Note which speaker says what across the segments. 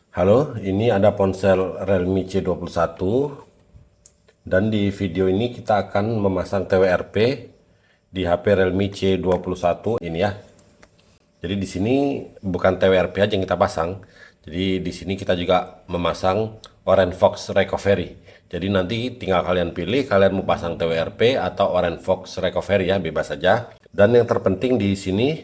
Speaker 1: Halo, ini ada ponsel Realme C21 dan di video ini kita akan memasang TWRP di HP Realme C21 ini ya. Jadi di sini bukan TWRP aja yang kita pasang. Jadi di sini kita juga memasang Orange Fox Recovery. Jadi nanti tinggal kalian pilih kalian mau pasang TWRP atau Orange Fox Recovery ya, bebas saja. Dan yang terpenting di sini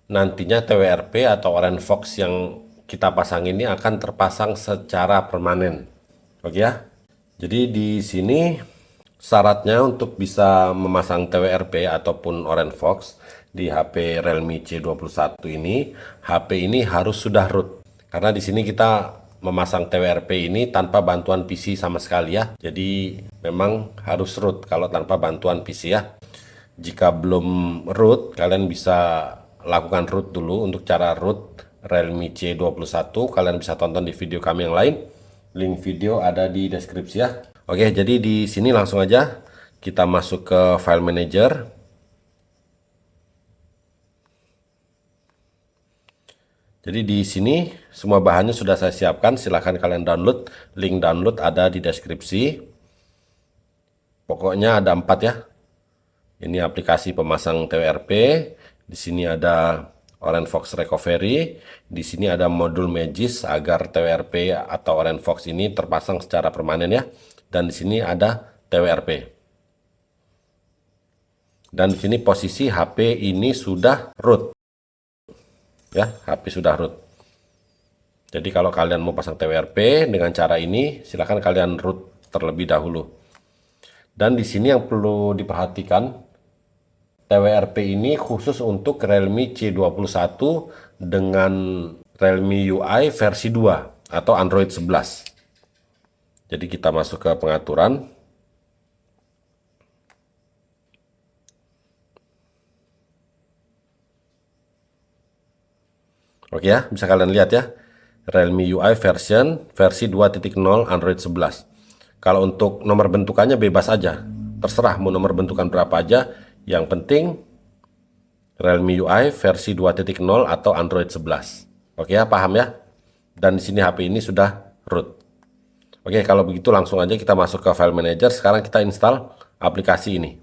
Speaker 1: nantinya TWRP atau Orange Fox yang kita pasang ini akan terpasang secara permanen. Oke ya. Jadi di sini syaratnya untuk bisa memasang TWRP ataupun Orange Fox di HP Realme C21 ini, HP ini harus sudah root. Karena di sini kita memasang TWRP ini tanpa bantuan PC sama sekali ya. Jadi memang harus root kalau tanpa bantuan PC ya. Jika belum root, kalian bisa lakukan root dulu. Untuk cara root Realme C21, kalian bisa tonton di video kami yang lain. Link video ada di deskripsi ya. Oke, jadi di sini langsung aja kita masuk ke file manager. Jadi di sini semua bahannya sudah saya siapkan. Silahkan kalian download. Link download ada di deskripsi. Pokoknya ada 4 ya. Ini aplikasi pemasang TWRP. Di sini ada Orange Fox Recovery. Di sini ada modul Magis agar TWRP atau Orange Fox ini terpasang secara permanen ya. Dan di sini ada TWRP. Dan di sini posisi HP ini sudah root. Ya, HP sudah root. Jadi kalau kalian mau pasang TWRP dengan cara ini, silahkan kalian root terlebih dahulu. Dan di sini yang perlu diperhatikan, TWRP ini khusus untuk Realme C21 dengan Realme UI versi 2 atau Android 11. Jadi kita masuk ke pengaturan. Oke ya, bisa kalian lihat ya. Realme UI versi 2.0 Android 11. Kalau untuk nomor bentukannya bebas aja. Terserah mau nomor bentukan berapa aja. Yang penting Realme UI versi 2.0 atau Android 11. Oke ya, paham ya? Dan di sini HP ini sudah root. Oke, kalau begitu langsung aja kita masuk ke file manager. Sekarang kita install aplikasi ini.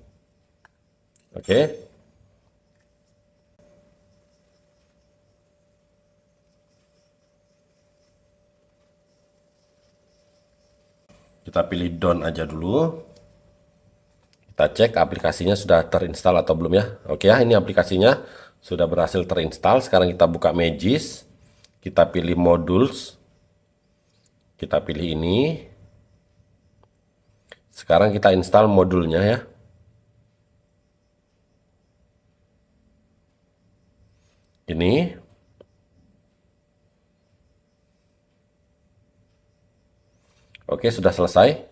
Speaker 1: Oke. Kita pilih down aja dulu. Kita cek aplikasinya sudah terinstall atau belum ya. Oke ya, ini aplikasinya sudah berhasil terinstall. Sekarang kita buka Magis. Kita pilih modules. Kita pilih ini. Sekarang kita install modulnya ya. Ini. Oke, sudah selesai.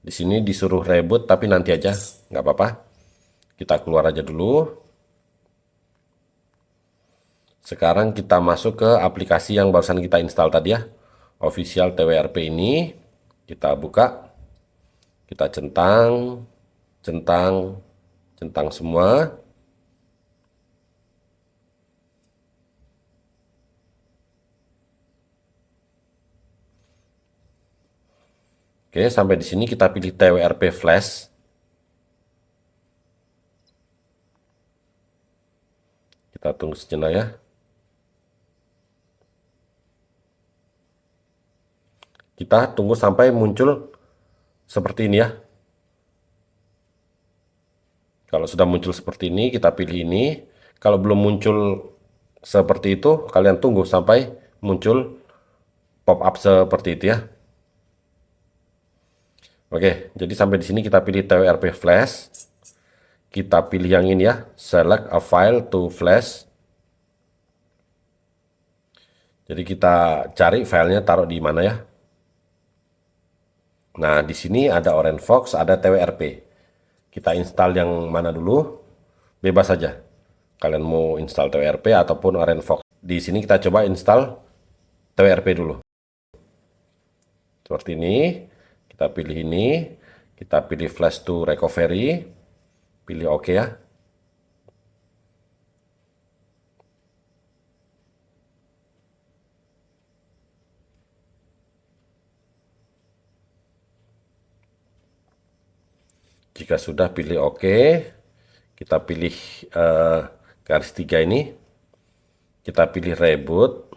Speaker 1: Di sini disuruh reboot tapi nanti aja, nggak apa-apa. Kita keluar aja dulu. Sekarang kita masuk ke aplikasi yang barusan kita install tadi ya. Official TWRP ini. Kita buka. Kita centang, centang, centang semua. Oke, sampai di sini kita pilih TWRP Flash. Kita tunggu sejenak ya. Kita tunggu sampai muncul seperti ini ya. Kalau sudah muncul seperti ini, kita pilih ini. Kalau belum muncul seperti itu, kalian tunggu sampai muncul pop-up seperti itu ya. Oke, jadi sampai di sini kita pilih TWRP Flash. Kita pilih yang ini ya, select a file to flash. Jadi kita cari filenya taruh di mana ya. Nah, di sini ada Orange Fox, ada TWRP. Kita install yang mana dulu? Bebas saja. Kalian mau install TWRP ataupun Orange Fox. Di sini kita coba install TWRP dulu. Seperti ini. Kita pilih ini. Kita pilih flash to recovery. Pilih OK ya. Jika sudah, pilih OK. Kita pilih garis 3 ini. Kita pilih reboot.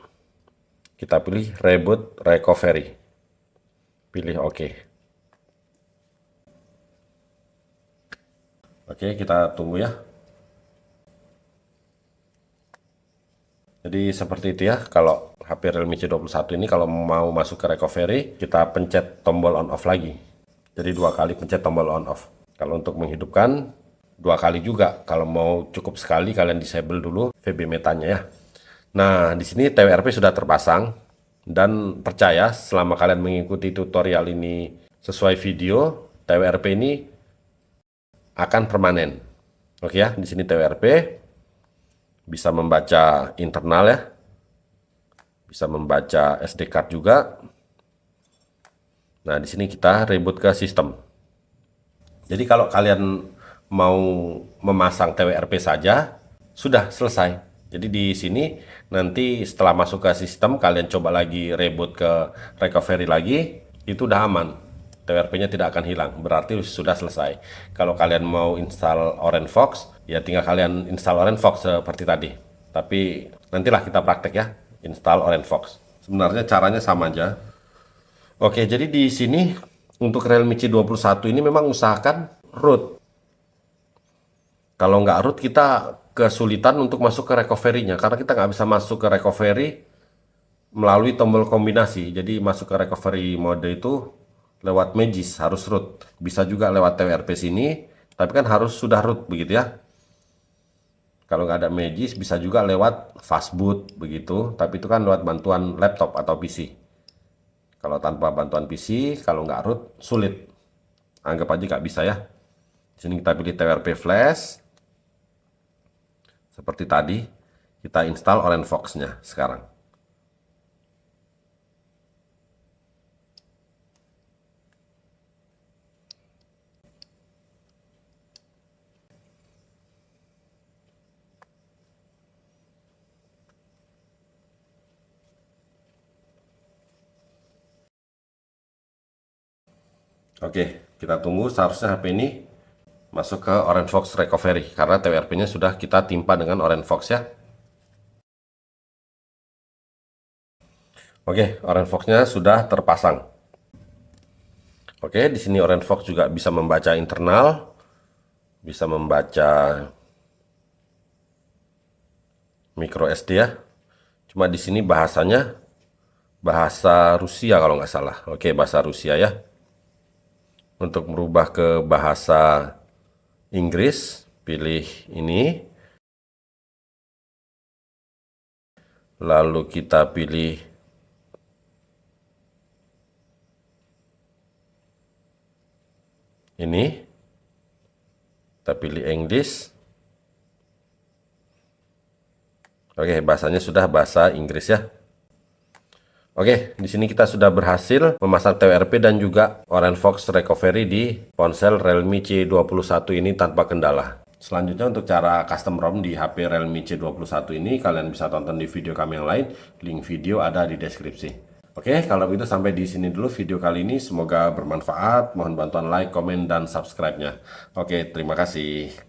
Speaker 1: Kita pilih reboot recovery. Pilih OK. Oke, kita tunggu ya. Jadi seperti itu ya, kalau HP Realme C21 ini kalau mau masuk ke recovery, kita pencet tombol on off lagi. Jadi 2 kali pencet tombol on off. Kalau untuk menghidupkan, 2 kali juga. Kalau mau cukup sekali, kalian disable dulu VB metanya ya. Nah, di sini TWRP sudah terpasang. Dan percaya, selama kalian mengikuti tutorial ini sesuai video, TWRP ini akan permanen. Oke ya, di sini TWRP bisa membaca internal ya, bisa membaca SD card juga. Nah, di sini kita reboot ke sistem. Jadi kalau kalian mau memasang TWRP saja, sudah selesai. Jadi di sini nanti setelah masuk ke sistem, kalian coba lagi reboot ke recovery lagi, itu udah aman. TWRP-nya tidak akan hilang, berarti sudah selesai. Kalau kalian mau install OrangeFox, ya tinggal kalian install OrangeFox seperti tadi. Tapi nantilah kita praktek ya, install OrangeFox. Sebenarnya caranya sama aja. Oke, jadi di sini untuk Realme C21 ini memang usahakan root. Kalau nggak root, kita kesulitan untuk masuk ke recovery-nya, karena kita nggak bisa masuk ke recovery melalui tombol kombinasi. Jadi masuk ke recovery mode itu lewat Magis, harus root. Bisa juga lewat TWRP sini, tapi kan harus sudah root begitu ya. Kalau nggak ada Magis, bisa juga lewat fastboot begitu, tapi itu kan lewat bantuan laptop atau PC. Kalau tanpa bantuan PC, kalau nggak root, sulit. Anggap aja nggak bisa ya. Di sini kita pilih TWRP flash. Seperti tadi, kita install OrangeFox-nya sekarang. Oke, kita tunggu, seharusnya HP ini masuk ke OrangeFox Recovery karena TWRP-nya sudah kita timpa dengan OrangeFox ya. Oke, OrangeFox-nya sudah terpasang. Oke, di sini OrangeFox juga bisa membaca internal, bisa membaca micro SD ya. Cuma di sini bahasanya bahasa Rusia kalau nggak salah. Oke, bahasa Rusia ya. Untuk merubah ke bahasa Inggris, pilih ini. Lalu kita pilih ini. Kita pilih English. Oke, bahasanya sudah bahasa Inggris ya. Oke, di sini kita sudah berhasil memasang TWRP dan juga OrangeFox Recovery di ponsel Realme C21 ini tanpa kendala. Selanjutnya untuk cara custom ROM di HP Realme C21 ini kalian bisa tonton di video kami yang lain. Link video ada di deskripsi. Oke, kalau begitu sampai di sini dulu video kali ini. Semoga bermanfaat. Mohon bantuan like, komen, dan subscribe-nya. Oke, terima kasih.